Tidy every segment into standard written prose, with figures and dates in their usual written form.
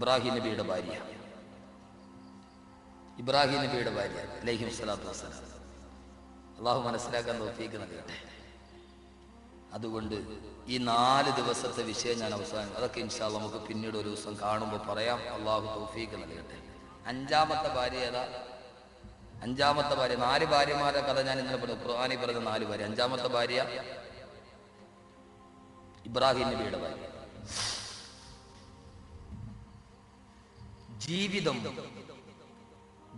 ഇബ്രാഹിം നബിയുടെ ഭാര്യ, ഇബ്രാഹിം നബിയുടെ ഭാര്യ അലൈഹി സ്വലാത്തു വസ്സലാം. അള്ളാഹു മനസ്സിലാക്കാൻ തൗഫീഖ് നൽകട്ടെ. അതുകൊണ്ട് ഈ 4 ദിവസത്തെ വിഷയം ഞാൻ അവസാനം, അതൊക്കെ ഇൻഷാ അല്ലാഹ് നമുക്ക് പിന്നീട് ഒരു ദിവസം കാണുമ്പോൾ പറയാം. അള്ളാഹു തൗഫീഖ് നൽകട്ടെ. 5ാമത്തെ ഭാര്യ ഏതാ? 5ാമത്തെ ഭാര്യ, 4 ഭാര്യമാരുടെ കഥ ഞാൻ ഇന്നലെ പറഞ്ഞു. ഖുർആനിൽ പറഞ്ഞ 4 ഭാര്യ. 5ാമത്തെ ഭാര്യ ഇബ്രാഹിം നബിയുടെ ഭാര്യ. ജീവിതം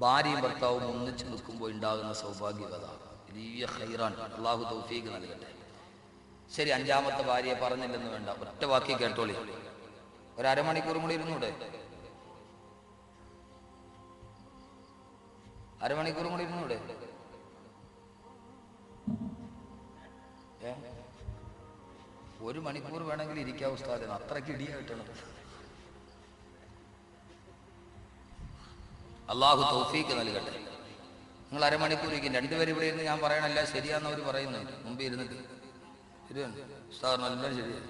ഭാര്യയും ഭർത്താവും ഒന്നിച്ചു നിൽക്കുമ്പോൾ ഉണ്ടാകുന്ന സൗഭാഗ്യകഥ വലിയ ഖൈറാണ്. അള്ളാഹു തൗഫീഖ് നൽകട്ടെ. ശരി, 5ാമത്തെ ഭാര്യയെ പറഞ്ഞില്ലെന്ന് വേണ്ട, ഒറ്റ വാക്കി കേട്ടോളി. ഒരു അരമണിക്കൂർ കൂടി ഇരുന്നൂടെ? അരമണിക്കൂറും കൂടി ഇരുന്നൂടെ? 1 മണിക്കൂർ വേണമെങ്കിൽ ഇരിക്കാം ഉസ്താദേ, അത്രയ്ക്ക് ഇടിയായിട്ടാണ്. അള്ളാഹു തൗഫീഖ് നൽകട്ടെ. നിങ്ങൾ അരമണിക്കൂർ ഇരിക്കും. 2 പേര് ഇവിടെ ഇരുന്ന് ഞാൻ പറയണല്ല ശരിയാന്നവർ പറയുന്നുണ്ട്. മുമ്പ് ഇരുന്നിട്ട് ഉസ്താദ് നല്ല ശരിയാണ്.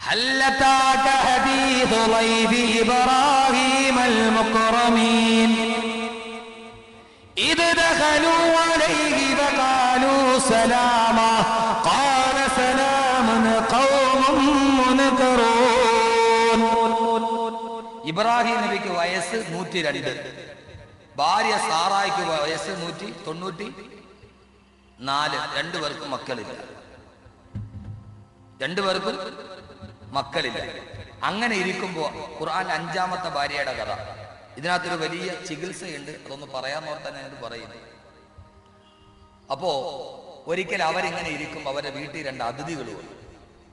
هل أتاك حديث ضيف إبراهيم المكرمين إذ دخلوا عليه فقالوا سلاما قال سلام قوم منكرون. ഇബ്രാഹിം നബിക്ക് വയസ്സ് 102, ഭാര്യ സാറായിക്ക് വയസ്സ് 194. 2 പേർക്കും മക്കളില്ല. 2 പേർക്കും മക്കളില്ല. അങ്ങനെ ഇരിക്കുമ്പോ ഖുർആൻ 5ാമത്തെ ഭാര്യയുടെ കഥ, ഇതിനകത്തൊരു വലിയ ചികിത്സയുണ്ട്. അതൊന്ന് പറയാന്നോർത്താൻ ഞാനിത് പറയുന്നു. അപ്പോ ഒരിക്കൽ അവരിങ്ങനെ ഇരിക്കുമ്പോ അവരുടെ വീട്ടിൽ 2 അതിഥികൾ വന്നു.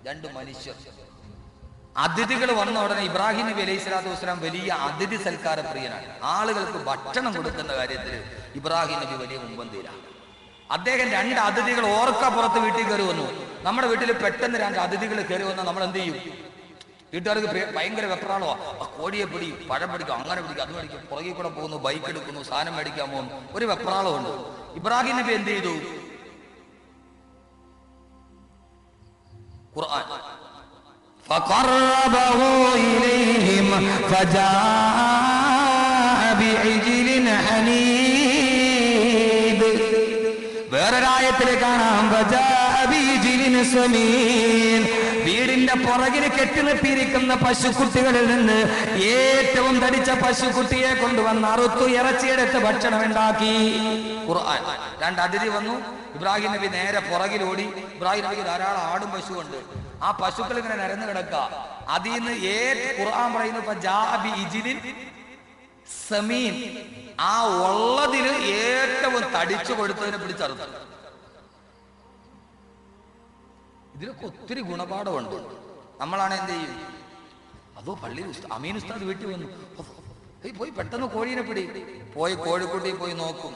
2 മനുഷ്യർ. അതിഥികൾ വന്ന ഉടനെ ഇബ്രാഹിം നബി അലൈഹി സ്വലാത്തു വസ്സലാം വലിയ അതിഥി സൽക്കാര പ്രിയനാണ്. ആളുകൾക്ക് ഭക്ഷണം കൊടുക്കുന്ന കാര്യത്തിൽ ഇബ്രാഹിം നബി വലിയ മുമ്പന്തിയിലാണ്. അദ്ദേഹം 2 അതിഥികൾ ഓർക്കപ്പുറത്ത് വീട്ടിൽ കയറി വന്നു. നമ്മുടെ വീട്ടിൽ പെട്ടെന്ന് 2 അതിഥികൾ കയറി വന്നാൽ നമ്മൾ എന്ത് ചെയ്യും? വീട്ടുകാർക്ക് ഭയങ്കര വെപ്രാളോ, കോഴിയെ പിടി, പഴം പിടിക്കും, അങ്ങനെ പിടിക്കും, അത് മേടിക്കും, പുറകെ കൂടെ പോകുന്നു, ബൈക്ക് എടുക്കുന്നു, സാധനം മേടിക്കാൻ പോകുന്നു, ഒരു വെപ്രാളമുണ്ട്. ഇബ്രാഹിം നബി എന്ത് ചെയ്തു? ഖുർആൻ فقربه إليهم فجاء بعجل حنيذ. വേറൊരായത്തിൽ കാണാം فجاء بعجل سمين. വീടിന്റെ പുറകിന് കെട്ടിനിർത്തിയിരിക്കുന്ന പശുക്കുട്ടികളിൽ നിന്ന് ഏറ്റവും തടിച്ച പശുക്കുട്ടിയെ കൊണ്ടുവന്ന് അറുത്തു ഇറച്ചിയെടുത്ത് ഭക്ഷണം ഉണ്ടാക്കി. ഖുർആൻ. 2 അതിഥി വന്നു. ഇബ്രാഹിം നബി നേരെ പുറകിലോടി. ഇബ്രാഹിം നബിക്ക് ധാരാളം ആടും പശുവുണ്ട്. ആ പശുക്കൾ ഇങ്ങനെ നിരന്ന് കിടക്കുക. അതിൽ നിന്ന് ഖുർആൻ പറയുന്നു സമീൻ, ആ ഉള്ളതിൽ ഏറ്റവും തടിച്ചു കൊടുത്തതിനെ പിടിച്ചറുത്തു. ഇതിലൊക്കെ ഒത്തിരി ഗുണപാഠമുണ്ട്. നമ്മളാണ് എന്ത് ചെയ്യും? അതോ പള്ളിയിൽ അമീൻ ഉസ്താദ് വീട്ടിൽ വന്നു, പോയി പെട്ടെന്ന് കോഴീനെ പിടി. പോയി കോഴിക്കുട്ടി പോയി നോക്കും.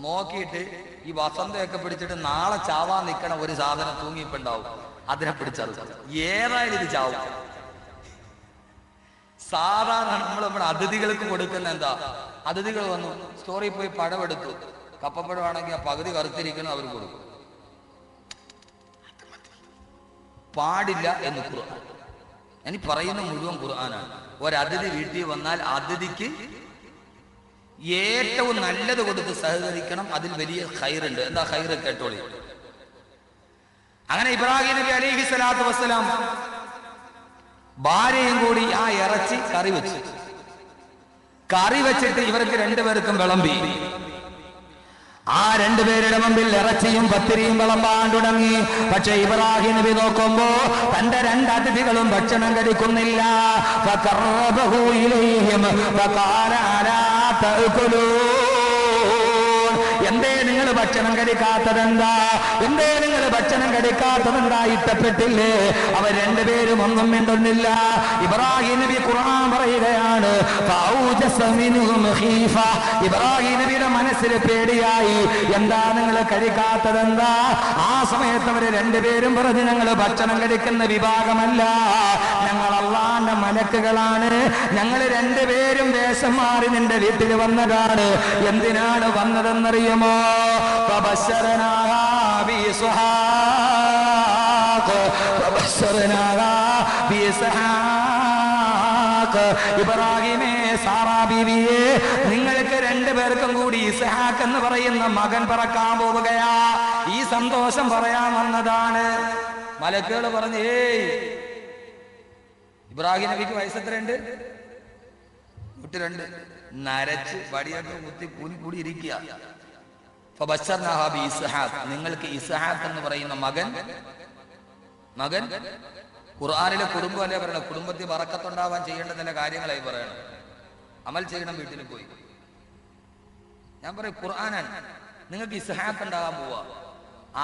നോക്കിയിട്ട് ഈ വസന്തയൊക്കെ പിടിച്ചിട്ട് നാളെ ചാവാൻ നിൽക്കണ ഒരു സാധനം തൂങ്ങിയിട്ടുണ്ടാവും. അതിനെ പിടിച്ചറുക്കും. ഏതായാലും ഇത് ചാവും. സാധാരണ നമ്മുടെ അതിഥികൾക്ക് കൊടുക്കുന്ന എന്താ? അതിഥികൾ വന്നു, സ്റ്റോറിൽ പോയി പഴമെടുത്തു. കപ്പപ്പഴമാണെങ്കിൽ ആ പകുതി കറുത്തിരിക്കണം, അവർ കൊടുക്കും. പാടില്ല എന്ന് ഖുർആൻ. ഇനി പറയുന്ന മുഴുവൻ ഖുർആനാണ്. ഒരതിഥി വീട്ടിൽ വന്നാൽ അതിഥിക്ക് ഏറ്റവും നല്ലത് കൊടുത്ത് സഹകരിക്കണം. അതിൽ വലിയ ഖൈറുണ്ട്. എന്താ ഖൈറ്? കേട്ടോളി. അങ്ങനെ ഇബ്രാഹിം നബി അലൈഹി സ്വലാത്തു വസ്സലാം ഭാര്യയും കൂടി ആ ഇറച്ചി കറി വെച്ചു. കറി വെച്ചിട്ട് ഇവർക്ക് 2 പേർക്കും വിളമ്പി. ആ 2 പേരുടെ മുമ്പിൽ ഇറച്ചിയും പത്തിരിയും വിളമ്പാൻ തുടങ്ങി. പക്ഷെ ഇബ്രാഹിം നബി നോക്കുമ്പോ തന്റെ 2 അതിഥികളും ഭക്ഷണം കഴിക്കുന്നില്ല. ഫഖറബഹു ഇലൈഹിം ഫഖാല അലാ തഅകുലൂൻ. എന്തേ നിങ്ങൾ ഭക്ഷണം കഴിക്കാത്തതെന്താ? എന്തേ നിങ്ങൾ ഭക്ഷണം കഴിക്കാത്തതെന്താ? ഇഷ്ടപ്പെട്ടില്ലേ? അവർ 2 പേരും ഒന്നും മിണ്ടുന്നില്ല. ഇബ്രാഹിം നബി ഖുർആൻ പറയുകയാണ്, ഇബ്രാഹിം നബിയുടെ മനസ്സിൽ പേടിയായി. എന്താ നിങ്ങൾ കഴിക്കാത്തതെന്താ? ആ സമയത്ത് അവര് 2 പേരും പറഞ്ഞു, ഞങ്ങൾ ഭക്ഷണം കഴിക്കുന്ന വിഭാഗമല്ല, ഞങ്ങൾ അള്ളാന്റെ മലക്കുകളാണ്. ഞങ്ങൾ 2 പേരും വേഷം മാറി നിന്റെ വീട്ടിൽ വന്നതാണ്. എന്തിനാണ് വന്നതെന്നറിയുമോ? فبشرناها بإسحاق ഇസ്ഹാഖ്, ഇബ്രാഹിമേ സാറാ ബീവിയെ നിങ്ങൾക്ക് രണ്ടുപേർക്കും കൂടി ഇസ്ഹാഖ് എന്ന് പറയുന്ന മകൻ പിറക്കാൻ പോവുകയാ. ഈ സന്തോഷം പറയാൻ വന്നതാണ്. മലക്കുകൾ പറഞ്ഞു, ഏയ് ഇബ്രാഹിം നബിക്ക് വയസ്സെത്രയുണ്ട്? 102. നരച്ച് വടിയൊക്കെ കുത്തി കൂലി കൂടി ഇരിക്കുക. നിങ്ങൾക്ക് ഇസ്ഹാഖ് എന്ന് പറയുന്ന മകൻ ഖുർആനിലെ കുടുംബം അല്ലേ പറയണം. കുടുംബത്തിൽ ബറക്കത്തുണ്ടാവാൻ ചെയ്യേണ്ട ചില കാര്യങ്ങളായി പറയണം. അമൽ ചെയ്യണം വീട്ടിൽ പോയി. ഞാൻ പറയും ഖുർആനാണ്. നിങ്ങൾക്ക് ഇസ്ഹാഖ് ഉണ്ടാകാൻ പോവാ.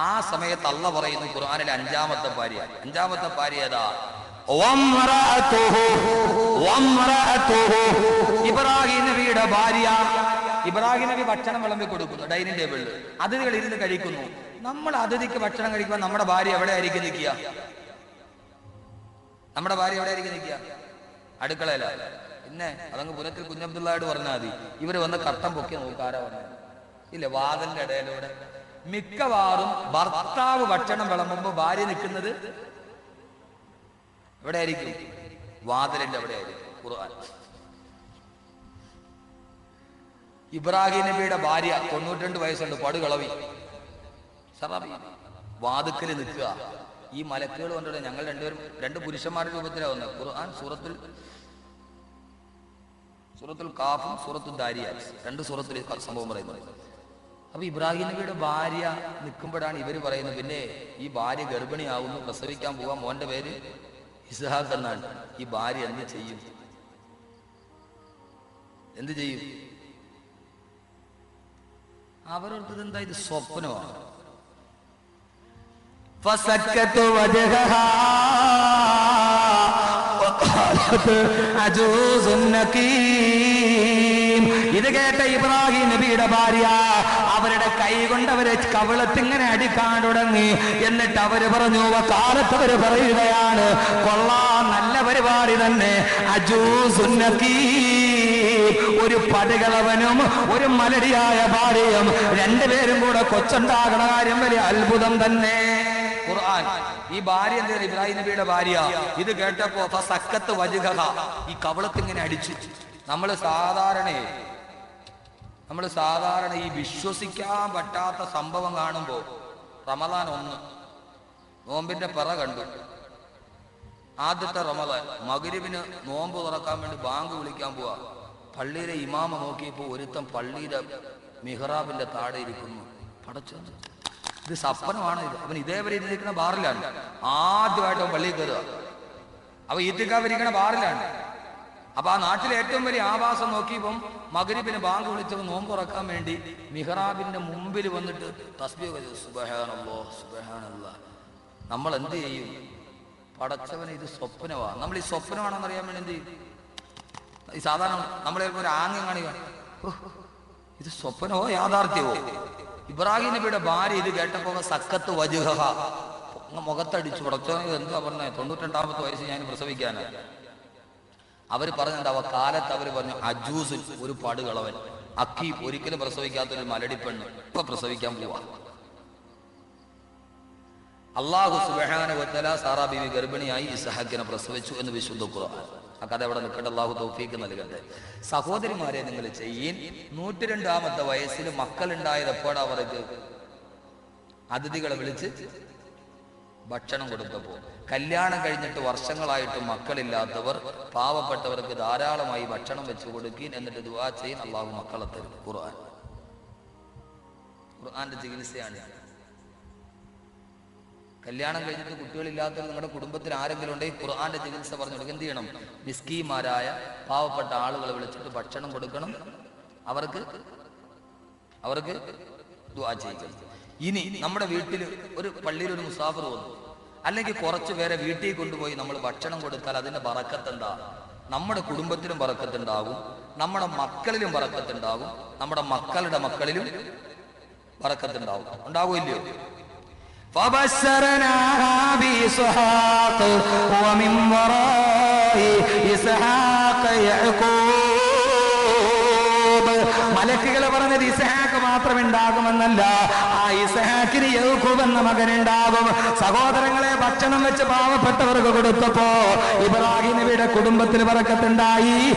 ആ സമയത്ത് അള്ളാഹ് പറയുന്നു ഖുർആനിലെ അഞ്ചാമത്തെ ഭാര്യ ഏതാ? ഇബ്രാഹിം നബിയുടെ ഭാര്യ. ഇബ്രാഹിം നബി ഭക്ഷണം വിളമ്പി കൊടുക്കുന്നു ഡൈനിങ് ടേബിളിൽ. അതിഥികൾ ഇരുന്ന് കഴിക്കുന്നു. നമ്മൾ അതിഥിക്ക് ഭക്ഷണം കഴിക്കുമ്പോൾ നമ്മുടെ ഭാര്യ എവിടെ ആയിരിക്കും നിൽക്കുക? നമ്മുടെ ഭാര്യ എവിടെ ആയിരിക്കും നിൽക്കുക? അടുക്കളയില. പിന്നെ അതങ്ങ് പുരത്തിൽ കുഞ്ഞബ്ദുള്ളയോട് പറഞ്ഞാൽ മതി. ഇവര് വന്ന് കട്ടം പൊക്കി നോക്കാരാ പറഞ്ഞത് ഇല്ല, വാതിലിന്റെ ഇടയിലൂടെ. മിക്കവാറും ഭർത്താവ് ഭക്ഷണം വിളമ്പുമ്പോ ഭാര്യ നിൽക്കുന്നത് എവിടെ ആയിരിക്കും? വാതിലിന്റെ എവിടെ ആയിരിക്കും. ഖുർആൻ. ഇബ്രാഹിം നബിയുടെ ഭാര്യ 92 വയസ്സുണ്ട്, പടുകളവി സറാബി, വാതുക്കല് നിൽക്കുക. ഈ മലക്കുകൾ കൊണ്ടിട്ട് ഞങ്ങൾ രണ്ടുപേരും 2 പുരുഷന്മാരുടെ രൂപത്തിലാണ് വന്നത്. ഖുർആൻ സൂറത്തുൽ കാഫും സൂറത്തുൽ ദാരിയാത്ത് 2 സൂറത്തിൽ സംഭവം പറയുന്നത്. അപ്പൊ ഇബ്രാഹിം നബിയുടെ ഭാര്യ നിൽക്കുമ്പോഴാണ് ഇവര് പറയുന്നത്, പിന്നെ ഈ ഭാര്യ ഗർഭിണിയാവുന്നു, പ്രസവിക്കാൻ പോവാ, മോന്റെ പേര് ഇസ്ഹാഖ് എന്നാണ്. ഈ ഭാര്യ എന്ത് ചെയ്യും? അവരോടത് എന്താ ഇത് സ്വപ്നമാണ്. ഇത് കേട്ട ഇബ്രാഹിം നബിയുടെ ഭാര്യ അവരുടെ കൈ കൊണ്ട് അവരെ കവിളത്തിങ്ങനെ അടിക്കാൻ തുടങ്ങി. എന്നിട്ട് അവര് പറഞ്ഞു, കാലത്ത് അവര് പറയുകയാണ്, കൊള്ളാം, നല്ല പരിപാടി തന്നെ. ഒരു പടുകളവനും ഒരു മലടിയായ ഭാര്യയും രണ്ടുപേരും കൂടെ കൊച്ചുണ്ടാകണ കാര്യം വലിയ അത്ഭുതം തന്നെ. ഖുർആൻ. ഈ ഭാര്യ എന്താ? ഇബ്രാഹിം നബിയുടെ ഭാര്യ. ഇത് കേട്ടപ്പോ ഈ കവളത്തിങ്ങനെ അടിച്ചു. നമ്മൾ സാധാരണ ഈ വിശ്വസിക്കാൻ പറ്റാത്ത സംഭവം കാണുമ്പോ, റമദാൻ 1 നോമ്പിന്റെ പിറ കണ്ടു. ആദ്യത്തെ റമദാൻ മഗ്‌രിബിന് നോമ്പ് തുറക്കാൻ വേണ്ടി ബാങ്ക് വിളിക്കാൻ പോവാ. പള്ളിയിലെ ഇമാമ നോക്കിയപ്പോ ഒരുത്തൻ പള്ളിയുടെ മിഹ്റാബിന്റെ താഴെ ഇരിക്കുന്നു. പടച്ചോ, ഇത് സപ്പനമാണ്. അവൻ ഇതേവരെ ഇരിക്കുന്ന ബാറിലാണ്. ആദ്യമായിട്ട് അവൻ പള്ളിയിൽ കയറുക. അവ ഈത്തിക്കാവിരിക്കണ ബാറിലാണ്. അപ്പൊ ആ നാട്ടിലെ ഏറ്റവും വലിയ ആവാസം നോക്കിയപ്പം മഗ്‌രിബിന് ബാങ്ക് വിളിച്ചവൻ നോമ്പ് തുറക്കാൻ വേണ്ടി മിഹ്റാബിന്റെ മുമ്പിൽ വന്നിട്ട് തസ്ബീഹ് ചെയ്തു. സുബ്ഹാനല്ലാഹ് സുബ്ഹാനല്ലാഹ്. നമ്മൾ എന്ത് ചെയ്യും? പടച്ചവന് ഇത് സ്വപ്നമാണ്. നമ്മൾ ഈ സ്വപ്നമാണെന്ന് അറിയാൻ വേണ്ടി എന്ത് ചെയ്യും? ഈ സാധാരണ നമ്മളെ ഒരു ആംഗ്യം കാണുക, ഇത് സ്വപ്നമോ യാഥാർത്ഥ്യമോ? ഇബ്രാഹിം നബിയുടെ ഭാര്യ ഇത് കേട്ടപ്പോ സക്കത്ത് വജുഹ, മുഖത്തടിച്ചു. പടച്ചവന് എന്താ പറഞ്ഞ? 92ാമത്തെ വയസ്സ് ഞാൻ പ്രസവിക്കാനാണ്. അവര് പറഞ്ഞെന്താ? കാലത്ത് അവര് പറഞ്ഞു, അജൂസുൽ, ഒരു പടുകളവൻ, അക്കീം, ഒരിക്കലും പ്രസവിക്കാത്തൊരു മലടിപ്പെണ്ണ് ഇപ്പൊ പ്രസവിക്കാൻ പോവാ. അല്ലാഹു സുബ്ഹാനഹു വ തആല സാറാ ബീവി ഗർഭിണിയായി ഇസ്ഹാഖിനെ പ്രസവിച്ചു എന്ന് വിശുദ്ധ ഖുർആൻ. ആ കഥ അവിടെ നിൽക്കട്ടെ. അല്ലാഹു തൗഫീഖ് നൽകട്ടെ. സഹോദരിമാരെ, നിങ്ങൾ ചെയ്യീൻ. 102ാമത്തെ വയസ്സിൽ മക്കളുണ്ടായത് എപ്പോഴാ? അവർക്ക് അതിഥികളെ വിളിച്ച് ഭക്ഷണം കൊടുത്തപ്പോ. കല്യാണം കഴിഞ്ഞിട്ട് വർഷങ്ങളായിട്ട് മക്കളില്ലാത്തവർ, പാവപ്പെട്ടവർക്ക് ധാരാളമായി ഭക്ഷണം വെച്ച് കൊടുക്കീൻ, എന്നിട്ട് ദുആ ചെയ്യൻ, അല്ലാഹു മക്കളെ തരും. ഖുർആന്റെ ചികിത്സയാണ്. കല്യാണം കഴിഞ്ഞിട്ട് കുട്ടികളില്ലാത്തവർ നിങ്ങളുടെ കുടുംബത്തിൽ ആരെങ്കിലും ഉണ്ടെങ്കിൽ ഖുർആന്റെ ചികിത്സ പറഞ്ഞു കൊടുക്കുക. എന്ത് ചെയ്യണം? മിസ്കീന്മാരായ പാവപ്പെട്ട ആളുകളെ വിളിച്ചിട്ട് ഭക്ഷണം കൊടുക്കണം. അവർക്ക് ദുആ ചെയ്യിക്കണം. ഇനി നമ്മുടെ വീട്ടിൽ ഒരു പള്ളിയിൽ ഒരു മുസാഫിർ വന്നു, അല്ലെങ്കിൽ കുറച്ചു പേരെ വീട്ടിൽ കൊണ്ടുപോയി നമ്മൾ ഭക്ഷണം കൊടുത്താൽ അതിന്റെ ബറക്കത്തെന്താ? നമ്മുടെ കുടുംബത്തിലും ബറക്കത്തുണ്ടാകും, നമ്മുടെ മക്കളിലും ബറക്കത്തുണ്ടാകും, നമ്മുടെ മക്കളുടെ മക്കളിലും ബറക്കത്തുണ്ടാകും. ഉണ്ടാകുമല്ലയോ? فبشرناها بإسحاق ومن وراء إسحاق يعقوب. മലക്കുകൾ പറഞ്ഞത് ഇസ്ഹാഖ് മാത്രം ഉണ്ടാകുമെന്നല്ല, ആ ഇസ്ഹാക്കിന് യൗഖൂബ് എന്ന മകനുണ്ടാകും. സഹോദരങ്ങളെ, ഭക്ഷണം വെച്ച് പാവപ്പെട്ടവർക്ക് കൊടുത്തപ്പോ ഇബ്രാഹിം നബിയുടെ കുടുംബത്തിൽ ബറക്കത്തുണ്ടായി.